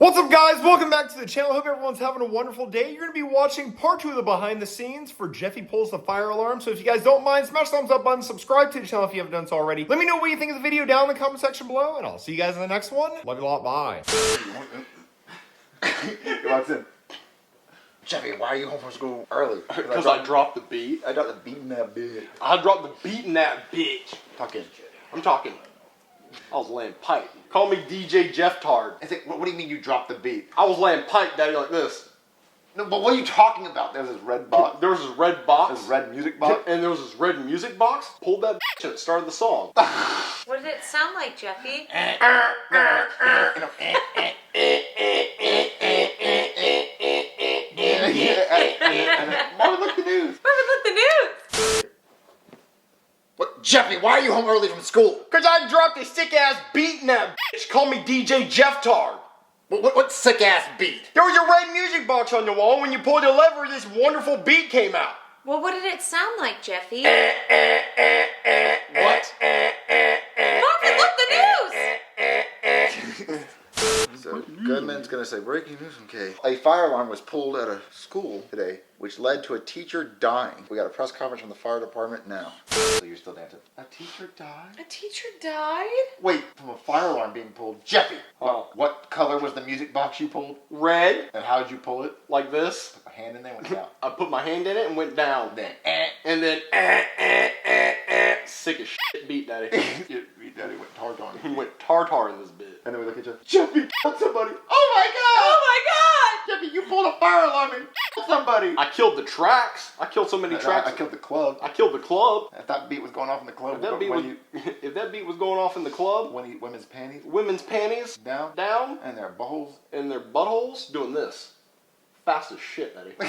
What's up, guys? Welcome back to the channel. Hope everyone's having a wonderful day. You're going to be watching part 2 of the behind the scenes for Jeffy Pulls the Fire Alarm. So if you guys don't mind, smash the thumbs up button, subscribe to the channel if you haven't done so already. Let me know what you think of the video down in the comment section below, and I'll see you guys in the next one. Love you a lot. Bye. He walks in. Jeffy, why are you home from school early? Because I dropped the beat. I dropped the beat in that bitch. I dropped the beat in that bitch. Talk in. I'm talking. I was laying pipe. Call me DJ Jeff Tard. I think, what do you mean you dropped the beat? I was laying pipe, daddy, like this. No, but what are you talking about? There's this red box. There was this red box. This red music box. And there was this red music box. Pulled that bitch and it started the song. What did it sound like, Jeffy? Marvin, look at the news. Marvin, look the news! What? Jeffy, why are you home early from school? Because I dropped a sick ass beat in that bitch. Call me DJ Jeff Tard. What sick ass beat? There was a red music box on the wall. When you pulled the lever, this wonderful beat came out. Well, what did it sound like, Jeffy? What? Marvin, look the news! So, Goodman's gonna say, breaking news, okay. A fire alarm was pulled at a school today, which led to a teacher dying. We got a press conference from the fire department now. So you're still dancing. A teacher died? A teacher died? Wait, from a fire alarm being pulled. Jeffy! Oh. What color was the music box you pulled? Red, And how did you pull it? like this. Put a hand in there, went down. I put my hand in it and went down. Then, And then, sick as shit beat, daddy. your daddy went hard on He you. went tartar in this bit. And then we look at you. Jeffy killed somebody! Oh my god! Oh my god! Jeffy, you pulled a fire alarm and killed somebody! I killed the tracks. I killed so many tracks. I killed the club. I killed the club. If that beat was going off in the club, If that beat was going off in the club, women's panties women's panties down, down and their buttholes. in their buttholes doing this. Fast as shit, daddy. I'm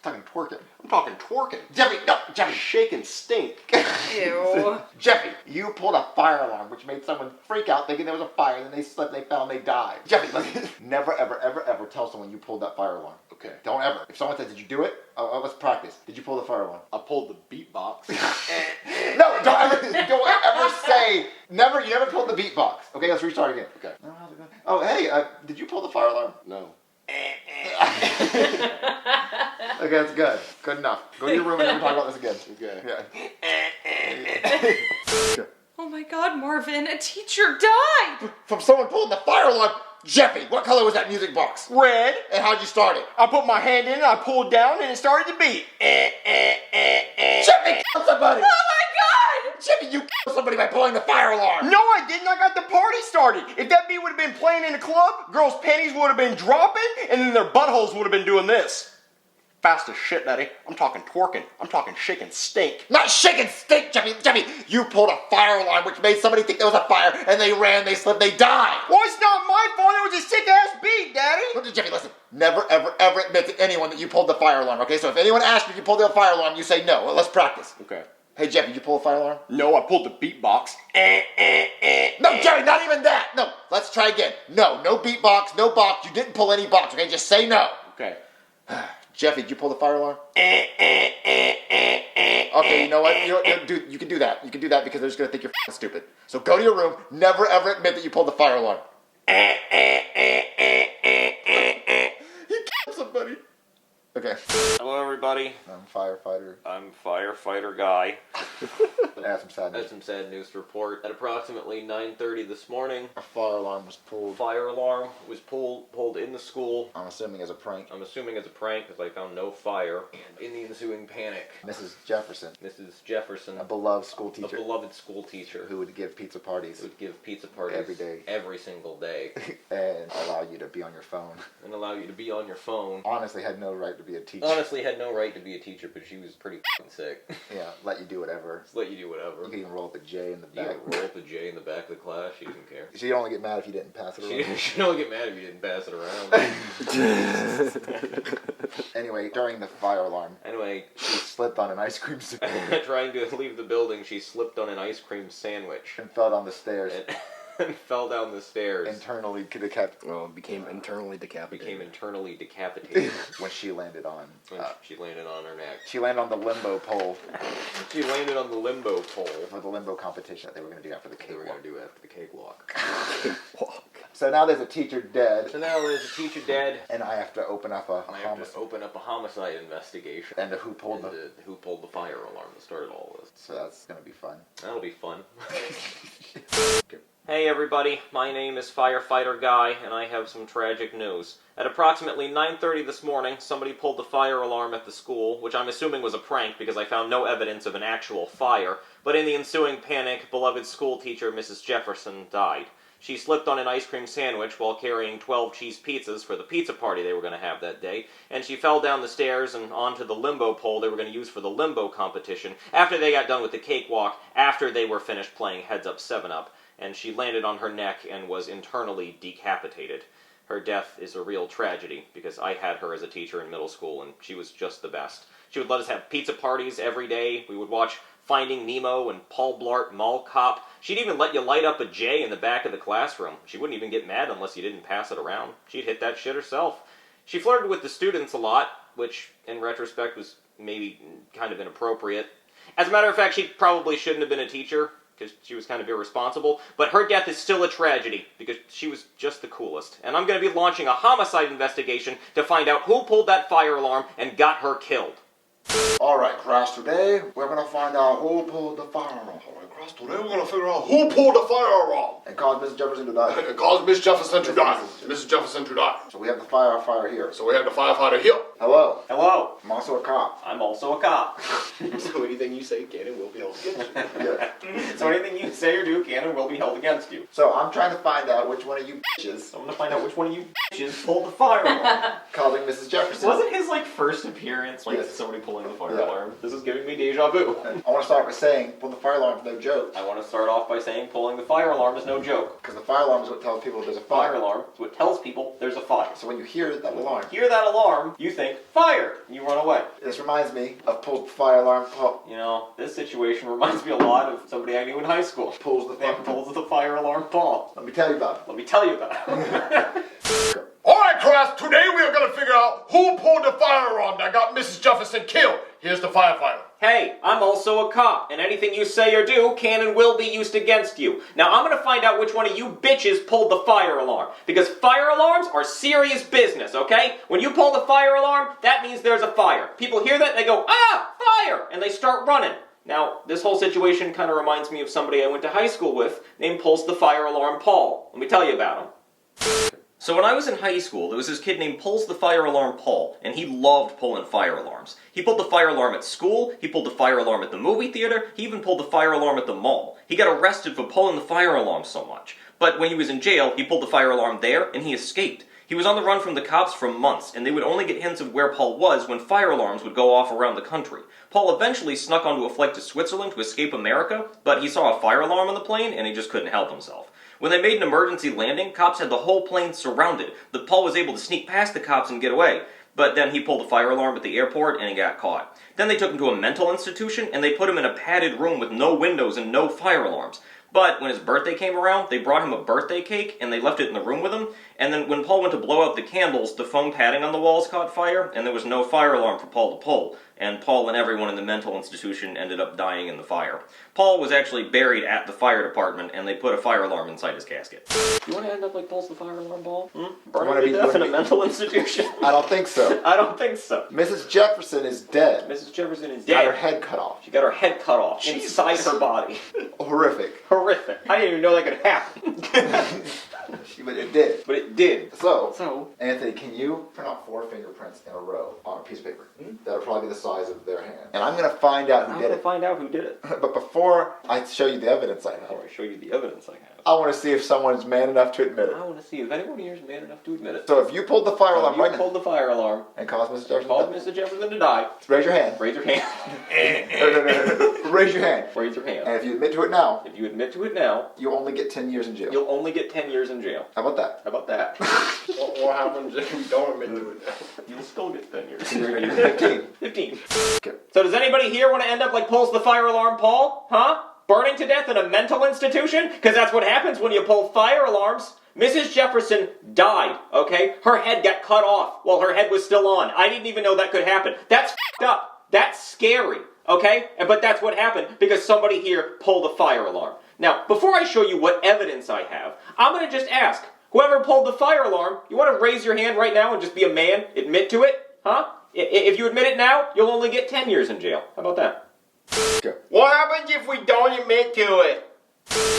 talking twerking. I'm talking twerking. Jeffy, no, Jeffy. Shake and stink. Ew. Jeffy, you pulled a fire alarm, which made someone freak out thinking there was a fire, and then they slipped, they fell, and they died. Jeffy, listen, never, ever, ever, ever tell someone you pulled that fire alarm. Okay. Don't ever. If someone says, did you do it? Let's practice. Did you pull the fire alarm? I pulled the beatbox. No, don't ever say, you never pulled the beatbox. Okay, let's restart again. Okay. Oh, hey, did you pull the fire alarm? No. Okay, that's good. Good enough. Go to your room and never talk about this again. Okay. Yeah. Oh my god, Marvin, a teacher died! From someone pulling the fire alarm. Jeffy, what color was that music box? Red. And how'd you start it? I put my hand in it, I pulled down, and it started to beat. Jeffy killed somebody! Oh my god! Jeffy, you killed somebody by pulling the fire alarm! No, I didn't. I got the party started. If that beat would have been playing in the club, girls' panties would have been dropping, and then their buttholes would have been doing this. Fast as shit, daddy. I'm talking twerking. I'm talking shake and stink. Not shake and stink, Jeffy! Jeffy, you pulled a fire alarm which made somebody think there was a fire, and they ran, they slipped, they died! Well, it's not my fault. It was a sick-ass beat, daddy. Jeffy, listen. Never, ever, ever admit to anyone that you pulled the fire alarm, okay? So if anyone asks you if you pulled the fire alarm, you say no. Well, let's practice. Okay. Hey, Jeffy, did you pull a fire alarm? No, I pulled the beatbox. No, Jerry, not even that. No, let's try again. No beatbox, no box. You didn't pull any box, okay? Just say no. Okay. Jeffy, did you pull the fire alarm? Okay, you know what? Dude, you can do that. You can do that because they're just going to think you're f***ing stupid. So go to your room. Never, ever admit that you pulled the fire alarm. He killed somebody. Okay. Hello, everybody. I'm firefighter. I'm firefighter guy. Add some sad I had news. some sad news to report. At approximately 9:30 this morning, A fire alarm was pulled. fire alarm was pulled in the school. I'm assuming as a prank. I'm assuming as a prank because I found no fire. And in the ensuing panic, Mrs. Jefferson, Mrs. Jefferson, a beloved school a teacher beloved school teacher, who would give pizza parties would give pizza parties Every day. every single day, and allow you to be on your phone. and allow you to be on your phone. Honestly, had no right to be a teacher. Honestly, had no right to be a teacher, but she was pretty f***ing sick. Yeah, let you do whatever. Just let you do whatever. You can even roll up a J in the You back. roll the J in the back of the class. She didn't care. She'd only get mad if you didn't pass it around. She'd only get mad if you didn't pass it around. Anyway, during the fire alarm, Anyway, she slipped on an ice cream sandwich trying to leave the building, she slipped on an ice cream sandwich and fell down the stairs. and fell down the stairs. Internally decapitated Well, became internally decapitated. Became internally decapitated when she landed on. when she landed on her neck. She landed on the limbo pole She landed on the limbo pole for the limbo competition that they were going to do after the they were cakewalk. going to do after the cakewalk. Walk. So now there's a teacher dead, So now there's a teacher dead. and I have to open up a I have to open up a homicide investigation. And who pulled And, the... who pulled the fire alarm that started all this. So that's gonna be fun. That'll be fun. Okay. Hey everybody, my name is Firefighter Guy, and I have some tragic news. At approximately 9:30 this morning, somebody pulled the fire alarm at the school, which I'm assuming was a prank because I found no evidence of an actual fire, but in the ensuing panic, beloved school teacher Mrs. Jefferson died. She slipped on an ice cream sandwich while carrying 12 cheese pizzas for the pizza party they were going to have that day, and she fell down the stairs and onto the limbo pole they were going to use for the limbo competition after they got done with the cakewalk, after they were finished playing Heads Up 7-Up, and she landed on her neck and was internally decapitated. Her death is a real tragedy, because I had her as a teacher in middle school, and she was just the best. She would let us have pizza parties every day. We would watch Finding Nemo and Paul Blart Mall Cop. She'd even let you light up a J in the back of the classroom. She wouldn't even get mad unless you didn't pass it around. She'd hit that shit herself. She flirted with the students a lot, which, in retrospect, was maybe kind of inappropriate. As a matter of fact, she probably shouldn't have been a teacher, because she was kind of irresponsible, but her death is still a tragedy, because she was just the coolest. And I'm going to be launching a homicide investigation to find out who pulled that fire alarm and got her killed. Alright, class, today we're gonna find out who pulled the fire alarm. Alright, class, today we're gonna figure out who pulled the fire alarm. And caused Mrs. Jefferson to die. It caused Miss Jefferson to die. Mrs. Jefferson to die. So we have the firefighter here. So we have the firefighter here. Hello. Hello, I'm also a cop. I'm also a cop. So anything you say can and will be held against you. Yeah. So anything you say or do can and will be held against you. So I'm trying to find out which one of you bitches I'm going to find out which one of you bitches pulled the fire alarm. causing Mrs. Jefferson. Wasn't his, first appearance, Yes. somebody pulling the fire Yeah. alarm? This is giving me deja vu. I want to start by saying, pull the fire alarm is no joke. I want to start off by saying pulling the fire alarm is no joke. Because the fire alarm is what tells people there's a Fire fire. alarm is what tells people there's a fire. So when you hear that alarm, Hear that alarm, you think, fire! And you run away. this reminds me of pulled the fire alarm, You know, this situation reminds me a lot of somebody I knew in high school. pulls the They fire. pulls the fire alarm Paul. Let me tell you about Let me tell you about it. Alright, class, today we are gonna figure out who pulled the fire alarm that got Mrs. Jefferson killed. Here's the firefighter. Hey, I'm also a cop, and anything you say or do can and will be used against you. Now, I'm gonna find out which one of you bitches pulled the fire alarm, because fire alarms are serious business, okay? When you pull the fire alarm, that means there's a fire. People hear that, and they go, ah, fire, and they start running. Now, this whole situation kind of reminds me of somebody I went to high school with, named Pulse the Fire Alarm Paul. Let me tell you about him. So when I was in high school, there was this kid named Pulse the Fire Alarm Paul, and he loved pulling fire alarms. He pulled the fire alarm at school, he pulled the fire alarm at the movie theater, he even pulled the fire alarm at the mall. He got arrested for pulling the fire alarm so much. But when he was in jail, he pulled the fire alarm there, and he escaped. He was on the run from the cops for months, and they would only get hints of where Paul was when fire alarms would go off around the country. Paul eventually snuck onto a flight to Switzerland to escape America, but he saw a fire alarm on the plane, and he just couldn't help himself. When they made an emergency landing, cops had the whole plane surrounded, but Paul was able to sneak past the cops and get away. But then he pulled a fire alarm at the airport, and he got caught. Then they took him to a mental institution, and they put him in a padded room with no windows and no fire alarms. But when his birthday came around, they brought him a birthday cake, and they left it in the room with him, and then when Paul went to blow out the candles, the foam padding on the walls caught fire, and there was no fire alarm for Paul to pull, and Paul and everyone in the mental institution ended up dying in the fire. Paul was actually buried at the fire department, and they put a fire alarm inside his casket. You want to end up like Paul's the fire alarm, Paul? Burning to death in a mental institution? I don't think so. I don't think so. Mrs. Jefferson is dead. Mrs. Jefferson is Got her dead. head cut off. She got her head cut off inside her body. Horrific. Horrific. I didn't even know that could happen. But it did. But it did. So, Anthony, can you print out 4 fingerprints in a row on a piece of paper? That'll probably be the size of their hand. And I'm going to find out who I'm did gonna it. find out who did it. But before I show you the evidence I have, Before I show you the evidence I have, I want to see if someone's man enough to admit it. I want to see if anyone here is man enough to admit it. So if you pulled the fire alarm You right now pulled the fire alarm, and caused Mrs. Jefferson caused to die, Mr. Jefferson to die, raise your hand. raise your hand. No. Raise your hand. Raise your hand. And if you admit to it now, If you admit to it now, you only get 10 years in jail. you'll only get 10 years in jail. How about that? How about that? What happens if we don't admit to it? You'll still get 10 years. You're going to get 15. 15. Okay. So does anybody here want to end up like Pulse the Fire Alarm Paul? Huh? Burning to death in a mental institution? Because that's what happens when you pull fire alarms. Mrs. Jefferson died, okay? Her head got cut off while her head was still on. I didn't even know that could happen. That's f***ed up. That's scary, okay? But that's what happened because somebody here pulled a fire alarm. Now, before I show you what evidence I have, I'm going to just ask, Whoever pulled the fire alarm, you want to raise your hand right now and just be a man? Admit to it? Huh? If you admit it now, you'll only get 10 years in jail. How about that? What happens if we don't admit to it?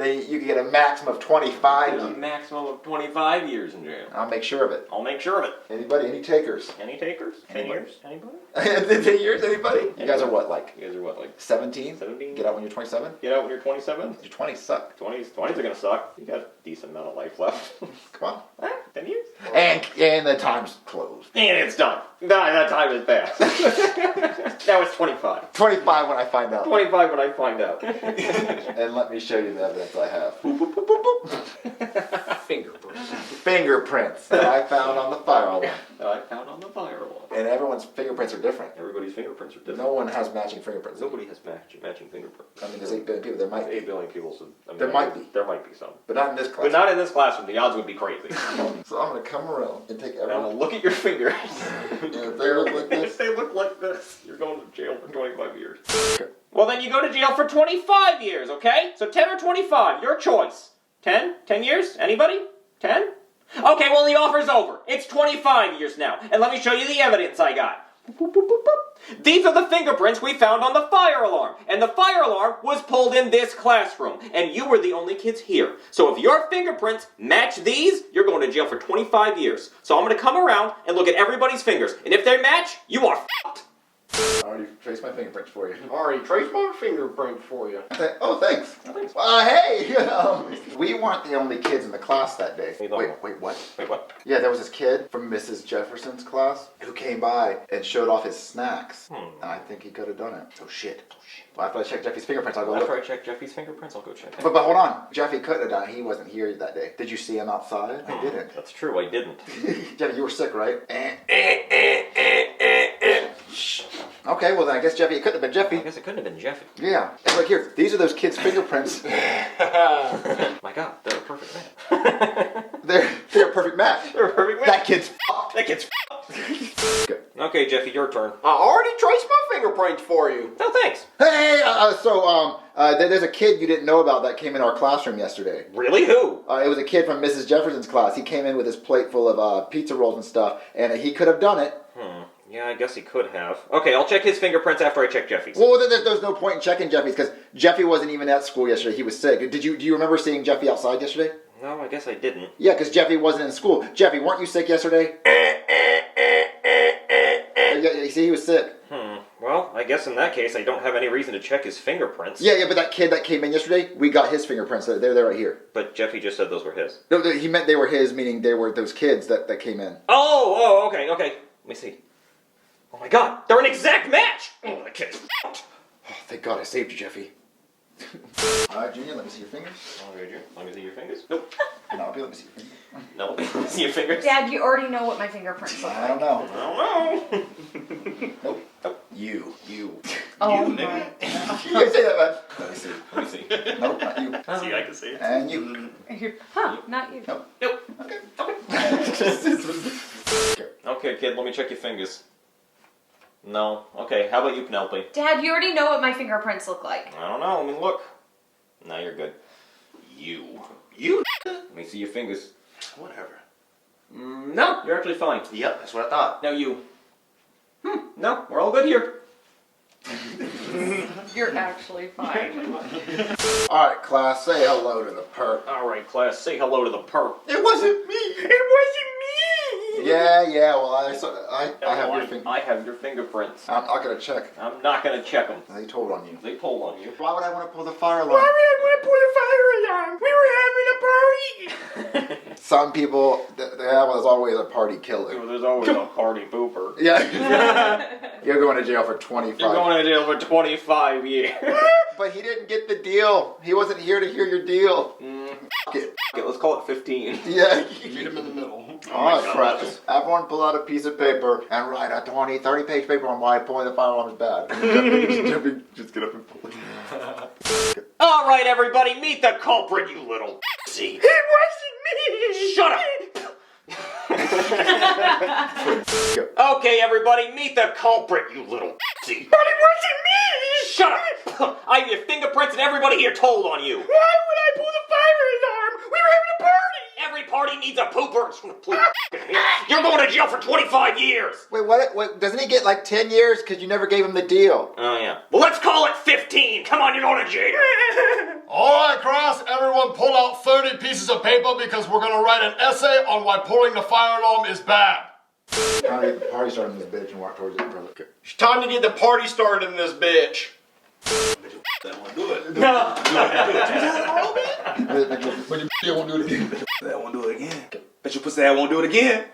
You can get a maximum of 25 A years. maximum of 25 years in jail. I'll make sure of it. I'll make sure of it. Anybody? Any takers? Any takers? 10 Anybody? years? Anybody? 10 years? Anybody? You guys are what, like You guys are what, like 17? 17? Get out when you're 27? Get out when you're 27? Your 20s suck. 20s are gonna suck. You got a decent amount of life left. Come on. 10 years? And the time's closed. And it's done. That time is passed. Now it's 25. 25 when I find out. 25 when I find out. And let me show you the evidence I have. Fingerprints. Fingerprints that I found on the fire alarm. That I found on the fire alarm. And everyone's fingerprints are different. Everybody's fingerprints are different. No one has matching fingerprints. Nobody has matching fingerprints. I mean, there's 8 billion people. There might 8 be. billion people, so I mean, There might be. There might be some. But not in this class. But not in this classroom. The odds would be crazy. So I'm going to come around and take And I'm gonna everyone. look at your fingers. And if they look like If this. they look like this, you're going to jail for 25 years. Okay. Well, then you go to jail for 25 years, okay? So 10 or 25, your choice. 10? 10 years? Anybody? 10? Okay, well, the offer's over. It's 25 years now. And let me show you the evidence I got. Boop, boop, boop, boop. These are the fingerprints we found on the fire alarm. And the fire alarm was pulled in this classroom. And you were the only kids here. So if your fingerprints match these, you're going to jail for 25 years. So I'm going to come around and look at everybody's fingers. And if they match, you are f***ed. I already traced my fingerprints for you. Already traced my fingerprint for you. Oh, thanks. Hey! We weren't the only kids in the class that day. Wait, what? Wait, what? Yeah, there was this kid from Mrs. Jefferson's class who came by and showed off his snacks. And I think he could have done it. Oh, shit. Well, after I check Jeffy's fingerprints, I'll go look. After I check Jeffy's fingerprints, I'll go check him. But hold on. Jeffy couldn't have done it. He wasn't here that day. Did you see him outside? I didn't. That's true, I didn't. Jeffy, you were sick, right? Shh. Okay, well then I guess Jeffy, it couldn't have been I Jeffy. guess it couldn't have been Jeffy. Yeah. And look here, these are those kids' fingerprints. My God, they're a perfect match. They're a perfect match. They're a perfect match. That kid's fucked. That kid's Good. Okay, Jeffy, your turn. I already traced my fingerprints for you. No, thanks. Hey, there's a kid you didn't know about that came in our classroom yesterday. Really? Who? It was a kid from Mrs. Jefferson's class. He came in with his plate full of pizza rolls and stuff, and he could have done it. Yeah, I guess he could have. Okay, I'll check his fingerprints after I check Jeffy's. Well, there's no point in checking Jeffy's because Jeffy wasn't even at school yesterday. He was sick. Do you remember seeing Jeffy outside yesterday? No, I guess I didn't. Yeah, because Jeffy wasn't in school. Jeffy, weren't you sick yesterday? Yeah, you see, he was sick. Well, I guess in that case, I don't have any reason to check his fingerprints. Yeah, but that kid that came in yesterday, we got his fingerprints. They're right here. But Jeffy just said those were his. No, he meant they were his, meaning they were those kids that came in. Oh, okay. Let me see. Oh my God, they're an exact match! Oh, the kid's f***ed. Oh, thank God I saved you, Jeffy. All right, Junior, let me see your fingers. Okay, Junior, let me see your fingers. Nope. Penelope, let me see your fingers. No, let me see your fingers. Dad, you already know what my fingerprints look I like. don't know. I don't know. Nope. You. Oh You, my. You can't say that, man. Let me see. Let me see. Nope, not you. See, I can see it. And you. Huh, not you. Nope. Nope. Okay. Okay, kid, let me check your fingers. No. Okay, how about you, Penelope? Dad, you already know what my fingerprints look like. I don't know, let me look. Now you're good. You. Let me see your fingers. Whatever. No, you're actually fine. Yep, that's what I thought. Now you. No, we're all good here. You're actually fine. All right, class, say hello to the perp. All right, class, say hello to the perp. It wasn't me. It wasn't me. Yeah. Well, I have your fingers. I have your fingerprints. I'm not gonna check. I'm not gonna check them. They told on you. They pulled on you. Why would I want to pull the fire alarm? I want to pull the fire alarm? We were having a party. Some people, there was always a party killer. There's always a party pooper. Yeah. You're going to jail for 25. You're going to jail for 25 years. But he didn't get the deal. He wasn't here to hear your deal. F*** it. Okay, let's call it 15. Yeah. Meet him in the middle. Alright, crap. Everyone pull out a piece of paper and write a 20, 30-page paper on why pulling the fire alarm is bad. Just get up and pull it. All right, everybody, meet the culprit, you little pussy. It wasn't me. Shut up. Okay, everybody, meet the culprit, you little pussy. But it wasn't me. Shut up. I have your fingerprints and everybody here told on you. Why would I pull the fire alarm? We were having a party. Every party needs a pooper. Please, you're going to jail for 25 years. Wait, what? Doesn't he get like 10 years because you never gave him the deal? Oh, yeah. Well, let's call it 15. Come on, you're going to jail. All right, class, everyone pull out 30 pieces of paper because we're going to write an essay on why pulling the fire alarm is bad. Time to get the party started in this bitch and walk towards it, brother. It's time to get the party started in this bitch. That won't do it. No. But your won't do it again. That won't do it again. Bet your pussy that won't do it again.